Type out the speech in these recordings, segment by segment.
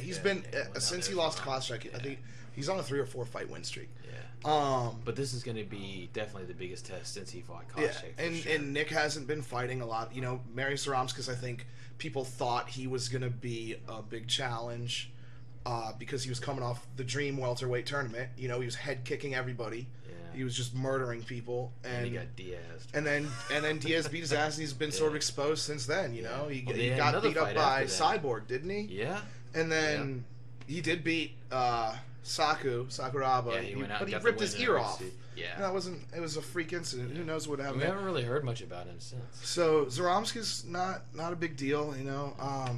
he's been since he lost Koscheck. I think he's on a 3 or 4 fight win streak. Yeah. But this is going to be definitely the biggest test since he fought Koscheck. Yeah, and Nick hasn't been fighting a lot. You know, Mary Saramskis, I think people thought he was going to be a big challenge because he was coming off the Dream welterweight tournament. You know, he was head kicking everybody. Yeah. He was just murdering people, and he got Diaz. And then Diaz beat his ass, and he's been sort of exposed since then. You know, he got beat up by Cyborg, didn't he? Yeah. And then he did beat Sakuraba. Yeah, he went out, but he ripped his ear off. Yeah. That wasn't. It was a freak incident. Who knows what happened? We haven't really heard much about him since. So Zaromski's not a big deal. You know,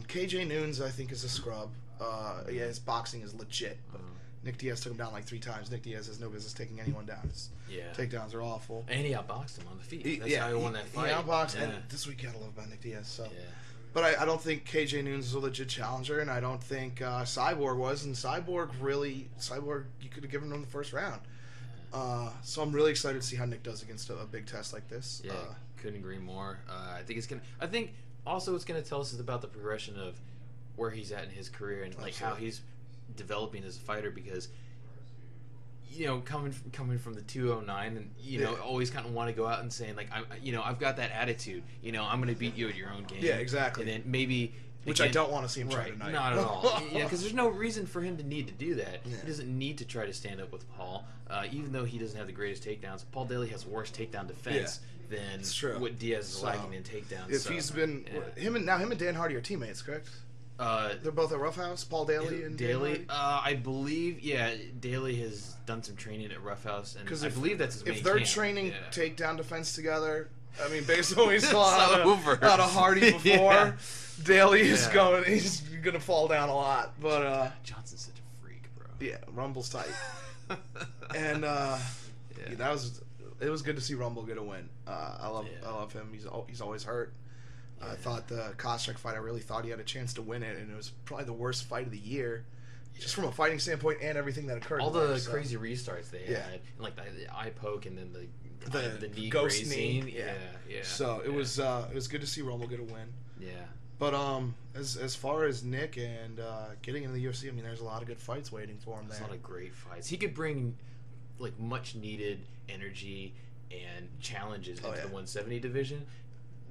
KJ Noons I think is a scrub. Yeah, his boxing is legit. But Nick Diaz took him down like 3 times. Nick Diaz has no business taking anyone down. His takedowns are awful. And he outboxed him on the feet. That's how he won that fight. He outboxed, and this week you gotta love about Nick Diaz. So, but I don't think KJ Noons is a legit challenger, and I don't think Cyborg was. And Cyborg, you could have given him the first round. So I'm really excited to see how Nick does against a big test like this. Yeah, couldn't agree more. I think also it's gonna tell us about the progression of where he's at in his career and like how he's developing as a fighter, because you know, coming from the 209 and you know always kind of want to go out and saying like I've got that attitude, you know, I'm going to beat you at your own game. Yeah, exactly. And then maybe which I don't want to see him try tonight. Not at all. Yeah, because there's no reason for him to need to do that. Yeah. He doesn't need to try to stand up with Paul, even though he doesn't have the greatest takedowns. Paul Daley has worse takedown defense than what Diaz is lacking in takedowns. If he's been him and Dan Hardy are teammates, correct? They're both at Rough House, Paul Daley and Daley. I believe, Daley has done some training at Rough House, and I believe that's his main if they're camp. training takedown defense together, I mean, based on what we saw out of Hardy before, Daley is he's gonna fall down a lot. But Johnson's such a freak, bro. Yeah, Rumble's tight, and it was good to see Rumble get a win. I love him. He's always hurt. I thought the Koscheck fight, I really thought he had a chance to win it, and it was probably the worst fight of the year, just from a fighting standpoint and everything that occurred. All the crazy restarts they had, and like the eye poke and then the knee ghost grazing. knee. Yeah. So it was good to see Rumble get a win. Yeah. But as far as Nick and getting into the UFC, I mean, there's a lot of good fights waiting for him. There's a lot of great fights. He could bring like much needed energy and challenges into the 170 division.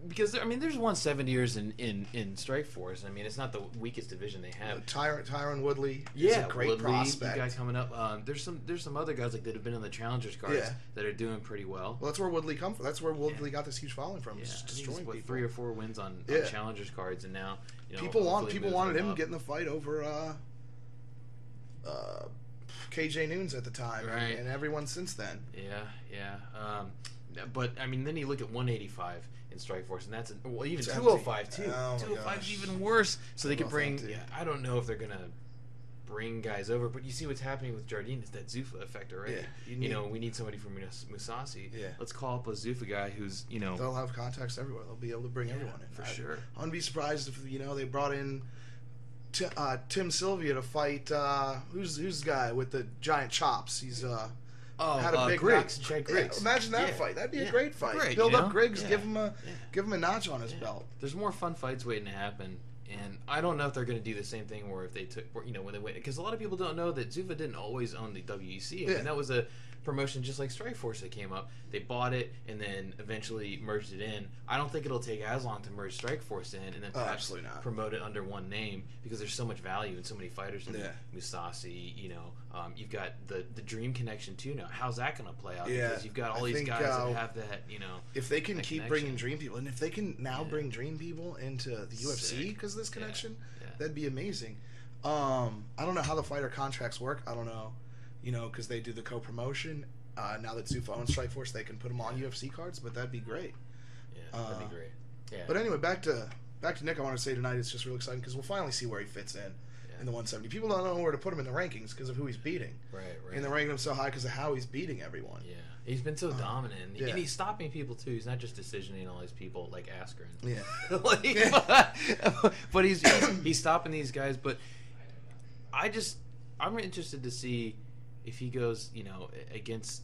Because I mean, there's 170ers in Strikeforce. I mean, it's not the weakest division they have. Tyron Woodley is a great prospect. Guy coming up. There's some other guys like that have been on the challengers cards that are doing pretty well. Well, that's where Woodley come from. That's where Woodley got this huge following from. Just destroying people. 3 or 4 wins on challengers cards, and now people wanted him getting the fight over KJ Noons at the time, and everyone since then. Yeah. But I mean, then you look at 185 in Strikeforce, and that's even 205 too. 205 is even worse. So they could bring. I don't know if they're gonna bring guys over, but you see what's happening with Jardine. It's that Zuffa effect already. Yeah, we need somebody from Musasi. Yeah, let's call up a Zuffa guy who's They'll have contacts everywhere. They'll be able to bring everyone in for sure. I wouldn't be surprised if they brought in Tim Sylvia to fight who's the guy with the giant chops. He's had a big Griggs. Griggs. Yeah, imagine that fight. That'd be a great fight. Build up Griggs, give him a notch on his belt. There's more fun fights waiting to happen, and I don't know if they're going to do the same thing, or if they took, when they went, because a lot of people don't know that Zuffa didn't always own the WEC. I mean, that was a promotion just like Strikeforce that came up. They bought it and then eventually merged it in. I don't think it'll take as long to merge Strikeforce in and then perhaps promote it under one name, because there's so much value and so many fighters in Musasi. You've got the Dream connection too now. How's that going to play out? Because you've got all these guys that have that. If they can keep bringing Dream people, and if they can now bring Dream people into the UFC because of this connection, that'd be amazing. I don't know how the fighter contracts work. I don't know. Because they do the co-promotion. Now that Zuffa owns Strikeforce, they can put them on UFC cards, but that'd be great. Yeah, that'd be great. Yeah. But anyway, back to Nick. I want to say tonight it's just real exciting because we'll finally see where he fits in the 170. People don't know where to put him in the rankings because of who he's beating. Right. And they're ranking him so high because of how he's beating everyone. Yeah, he's been so dominant, and he's stopping people too. He's not just decisioning all these people like Askren. Yeah. But he's stopping these guys. But I'm interested to see if he goes, against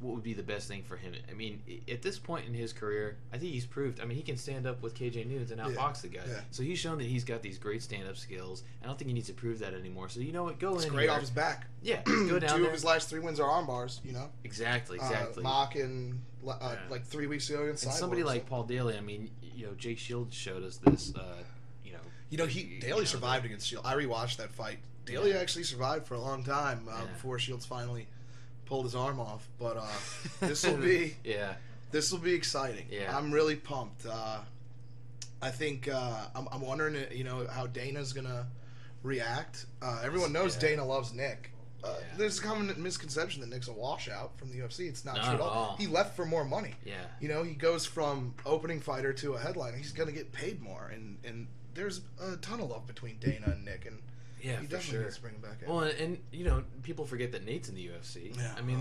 what would be the best thing for him. I mean, at this point in his career, I think he's proved. I mean, he can stand up with KJ Noons and outbox the guy. Yeah. So he's shown that he's got these great stand-up skills. I don't think he needs to prove that anymore. So you know what? Go in. It's great off his back. Yeah, go down 2 there. of his last 3 wins are arm bars. You know. Exactly. Mock and like 3 weeks ago against and Cyborg, somebody like Paul Daley. I mean, Jake Shields showed us this. Daley survived against Shields. I rewatched that fight. Daley actually survived for a long time before Shields finally pulled his arm off. But this will be this will be exciting. Yeah. I'm really pumped. I think I'm wondering how Dana's gonna react. Everyone knows Dana loves Nick. There's a common misconception that Nick's a washout from the UFC. It's not true at all. He left for more money. Yeah. He goes from opening fighter to a headliner. He's gonna get paid more, and there's a ton of love between Dana and Nick, and yeah, he for definitely sure. needs to bring him back in. Well, and people forget that Nate's in the UFC. Yeah, I mean,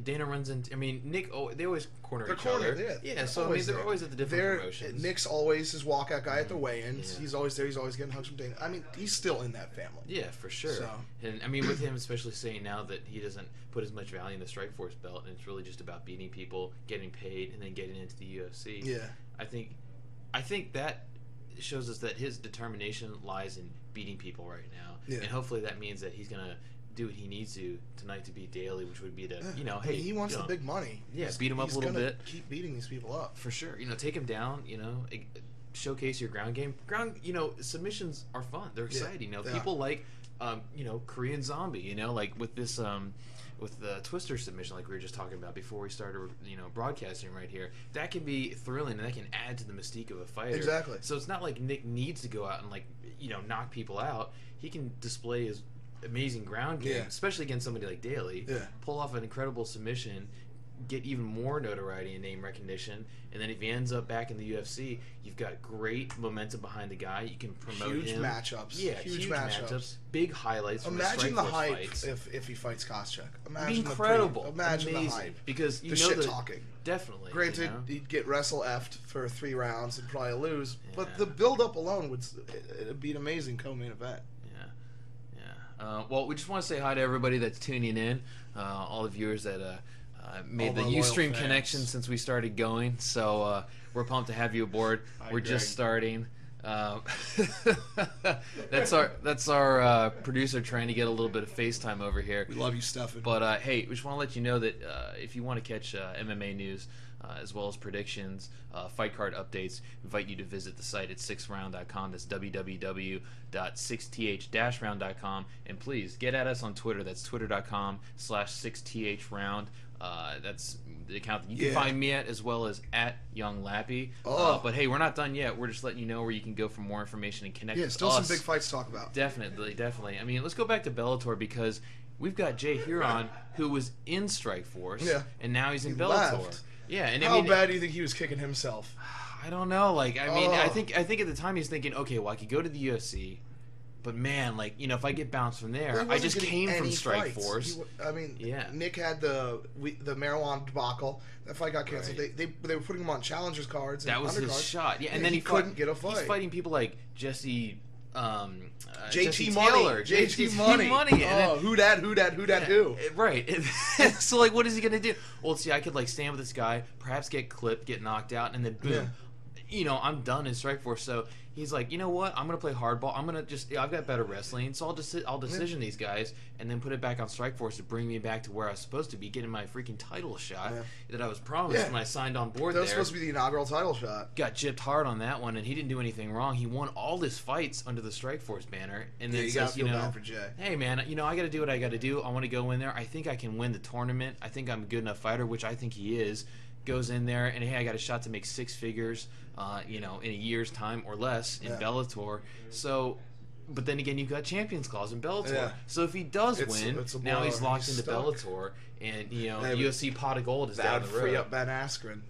Dana runs into. I mean, Nick. They always corner each other. other. Yeah. So they're always at the different promotions. Nick's always his walkout guy at the weigh-ins. Yeah. He's always there. He's always getting hugs from Dana. I mean, he's still in that family. Yeah, for sure. So. And I mean, with him especially saying now that he doesn't put as much value in the Strikeforce belt, and it's really just about beating people, getting paid, and then getting into the UFC. Yeah. I think that shows us that his determination lies in beating people right now, and hopefully that means that he's gonna do what he needs to tonight to beat Daley, which would be to hey, he wants the big money. Yeah, beat him up a little bit. Keep beating these people up for sure. Take him down. Showcase your ground game. Submissions are fun. They're exciting. People like Korean Zombie. Like with this with the Twister submission, like we were just talking about before we started, broadcasting right here. That can be thrilling, and that can add to the mystique of a fighter. Exactly. So it's not like Nick needs to go out and knock people out. He can display his amazing ground game, especially against somebody like Daley. Yeah. Pull off an incredible submission, get even more notoriety and name recognition, and then if he ends up back in the UFC, you've got great momentum behind the guy. You can promote huge him. Matchups. Yeah, huge matchups. Big highlights. Imagine the hype fights. if he fights Koscheck. Imagine incredible. Imagine the hype because the shit talking. Definitely. Granted, he'd get wrestle effed for 3 rounds and probably lose, but the build up alone it'd be an amazing co-main event. Well, we just want to say hi to everybody that's tuning in, all the viewers that made the Ustream connection since we started going. So we're pumped to have you aboard. We're just starting. That's our producer trying to get a little bit of FaceTime over here. We love you, Stefan. But hey, we just want to let you know that if you want to catch MMA news as well as predictions, fight card updates, invite you to visit the site at 6round.com. That's www.6th-round.com. And please get at us on Twitter. That's twitter.com/6thround. That's the account that you can find me at, as well as at Young Lappy. But hey, we're not done yet. We're just letting you know where you can go for more information and connect with us. Still some big fights to talk about. Definitely. I mean, let's go back to Bellator because we've got Jay Huron, who was in Strikeforce, and now he's in Bellator. Left. Yeah, and how bad do you think he was kicking himself? I don't know. I think at the time he's thinking, okay, well, I could go to the UFC. But man, if I get bounced from there, I just came from Strikeforce. Nick had the marijuana debacle. That fight got canceled. Right. They were putting him on challengers cards. That was his shot. Yeah, and then he couldn't get a fight. He's fighting people like Jesse. JT Taylor, JT Money. Who dat? Who? Right. So what is he gonna do? Well, see, I could stand with this guy, perhaps get clipped, get knocked out, and then boom. Yeah. I'm done in Strikeforce. So he's like, you know what? I'm gonna play hardball. I'm gonna I've got better wrestling, so I'll decision these guys and then put it back on Strikeforce to bring me back to where I was supposed to be, getting my freaking title shot that I was promised when I signed on board. That was supposed to be the inaugural title shot. Got gypped hard on that one, and he didn't do anything wrong. He won all his fights under the Strikeforce banner, and then says, bad for Jay. Hey man, I got to do what I got to do. I want to go in there. I think I can win the tournament. I think I'm a good enough fighter, which I think he is. Goes in there and hey, I got a shot to make 6 figures, in a year's time or less in Bellator. So, but then again, you've got Champions Clause in Bellator. Yeah. So if he does win, now he's locked into Bellator, and UFC pot of gold is down the road. Free up Ben Askren.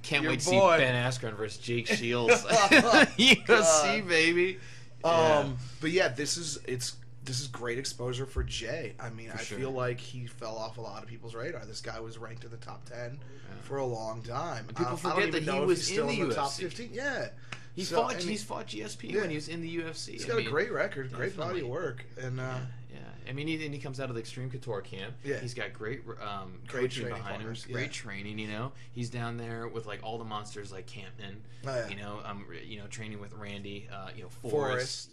Can't wait to see Ben Askren versus Jake Shields. UFC baby. But yeah, this is great exposure for Jay. I mean, I feel like he fell off a lot of people's radar. This guy was ranked in the top 10 for a long time. And people forget that he was still in the UFC. top 15. Yeah. He's fought GSP when he was in the UFC. He's got a great record, great body of work, and I mean, he comes out of the Extreme Couture camp. Yeah. He's got great coaching behind him. Great training. You know, he's down there with like all the monsters like Campman. Oh, yeah. You know, training with Randy. Forrest.